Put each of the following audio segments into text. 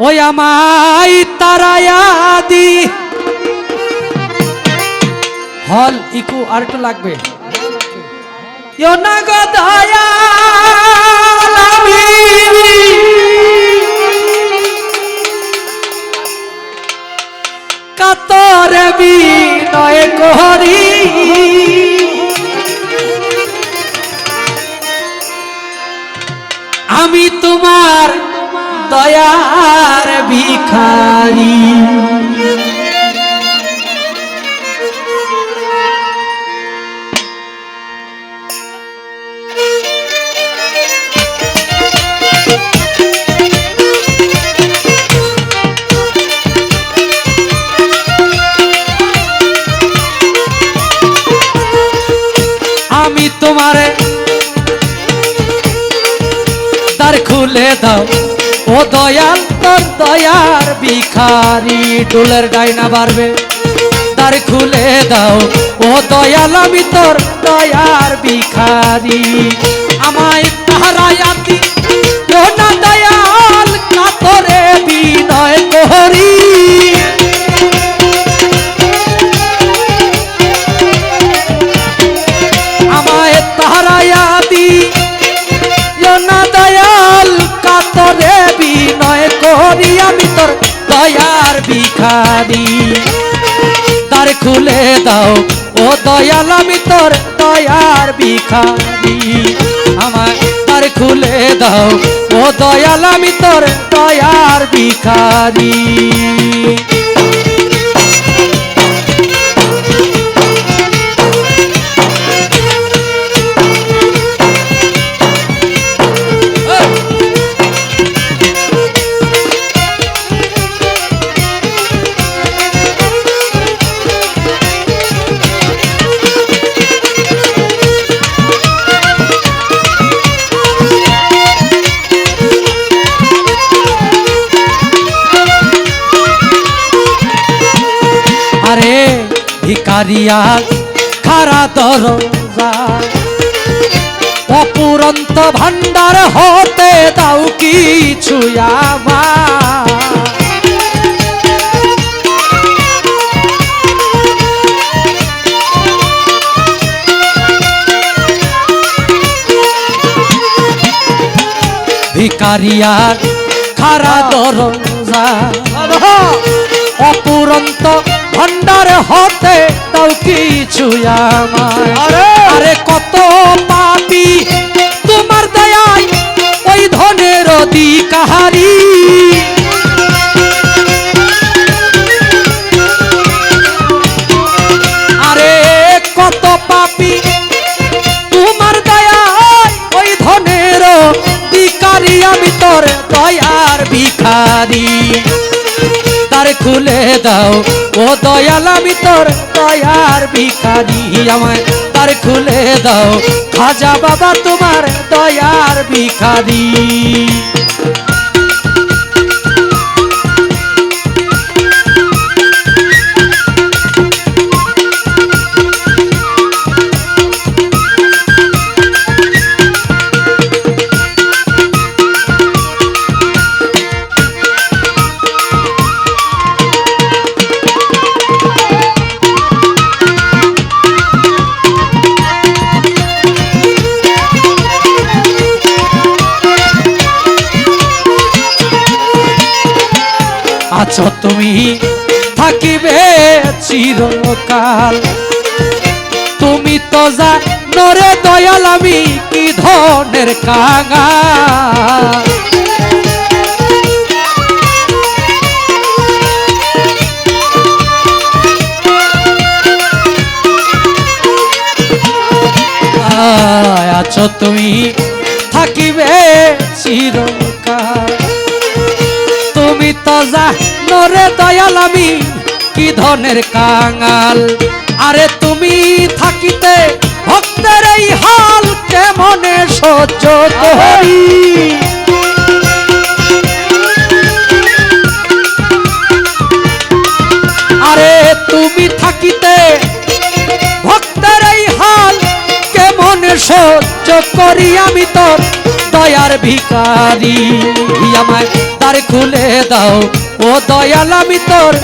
ওই আমায় তারায়া দি হল ইকু আর একটু লাগবে কাতরে বিনয় করি আমি তোমার দয়ার ভিখারি আমি তোমার দ্বার খুলে দাও ও দয়াল তোর দয়ার ভিখারি ডোলের ডাইনা বাড়বে দ্বার খুলে দাও ও দয়াল আমি তোর দয়ার ভিখারি আমায় তাহারায়াতি ও না দয়াল কাতরে বিনয় করি আমায় তাহারায়াতি ও না দয়াল কাতরে বিনয় করি আমি তোর দয়ার ভিখারি দ্বার খুলে দাও ও দয়াল আমি তোর দয়ার ভিখারি আমায় দ্বার খুলে দাও ও দয়াল আমি তোর দয়ার ভিখারি আরে ভিখারিয়া খারা দরজা অপুরন্ত ভান্ডার হতে দাও কিছু আমার ভিখারিয়া খারা দরজা অপুরন্ত ভান্ডার হতে দাও কিছু আমার আরে কত পাপী তোমার দয়ায় ওই ধনের অধিকারী আরে কত পাপী তোমার দয়ায় ওই ধনের অধিকারী আমি তোর দয়ার ভিখারি দ্বার খুলে দাও ও দয়াল আমি তোর দয়ার ভিখারি আমায় দ্বার খুলে দাও খাজা বাবা তোমার দয়ার ভিখারি আছো তুমি থাকিবে চিরকাল তুমি তো জানো রে দয়াল আমি কি ধনের কাঙাল আছো তুমি থাকিবে চিরকাল তুমি তো জানো রে দয়াল আমি কি ধনের কাঙাল আরে তুমি থাকিতে ভক্তের এই হাল কেমনে সহ্য করি আরে তুমি থাকিতে ভক্তের এই হাল কেমনে সহ্য করি আমি তোর দয়ার ভিখারি আমায় দ্বার খুলে দাও ও দয়াল আমি তোর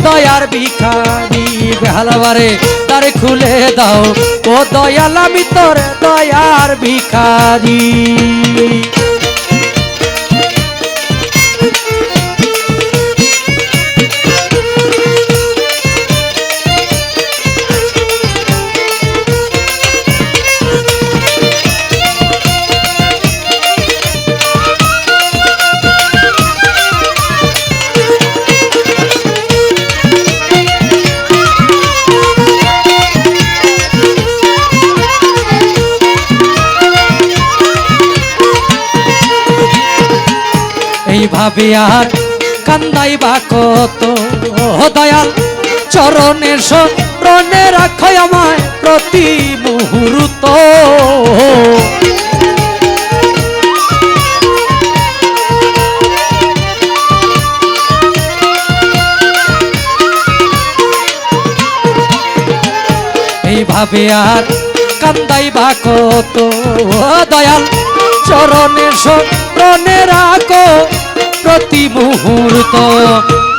দয়ার ভিখারি বেহালাবারে দ্বার খুলে দাও ও দয়াল আমি তোর দয়ার ভিখারি এইভাবে আর কান্দাইবা কত দয়াল চরণে শরণে রাখো আমায় প্রতি মুহূর্ত এইভাবে আর কান্দাইবা কত দয়াল চরণে শরণে রাখো প্রতি মুহূর্ত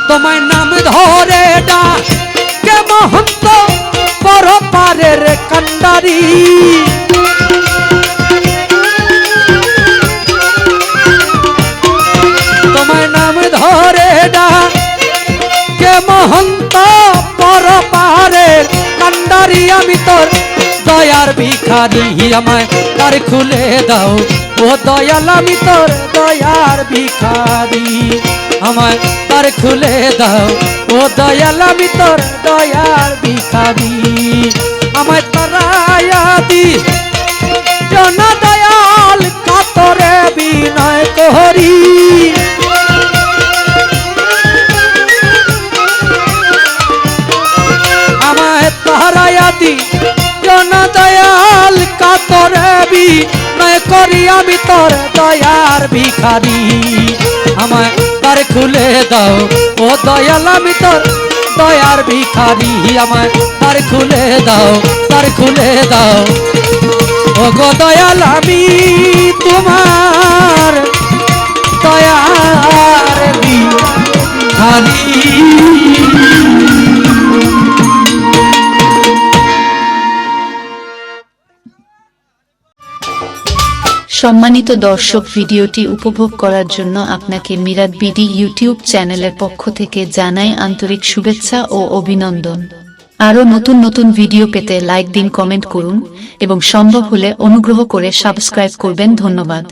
তোমায় নাম ধরে ডাকে মহন্ত পরপারের কান্ডারি তোমায় নাম ধরে ডাকে মহন্ত পরপারের কান্ডারি আমি তোর দয়ার ভিখারি আমায় দ্বার খুলে দাও ও দয়াল আমি তোর দয়ার ভিখারি আমায় দ্বার খুলে দাও ও দয়াল আমি তোর দয়ার ভিখারি আমায় তারায়া দি জন দয়াল কাতরে বিনয় করি আমায় তারায়া দি জন দয়াল কাতরে বিনয় করি আমি তোর দয়ার ভিখারি আমায় দ্বার খুলে দাও ও দয়াল আমি তোর দয়ার ভিখারি আমায় দ্বার খুলে দাও দ্বার খুলে দাও ও গো দয়াল আমি তোমার দয়ার ভিখারি সম্মানিত দর্শক, ভিডিওটি উপভোগ করার জন্য আপনাকে মিরাত বিডি ইউটিউব চ্যানেলের পক্ষ থেকে জানাই আন্তরিক শুভেচ্ছা ও অভিনন্দন। আরও নতুন নতুন ভিডিও পেতে লাইক দিন, কমেন্ট করুন এবং সম্ভব হলে অনুগ্রহ করে সাবস্ক্রাইব করবেন। ধন্যবাদ।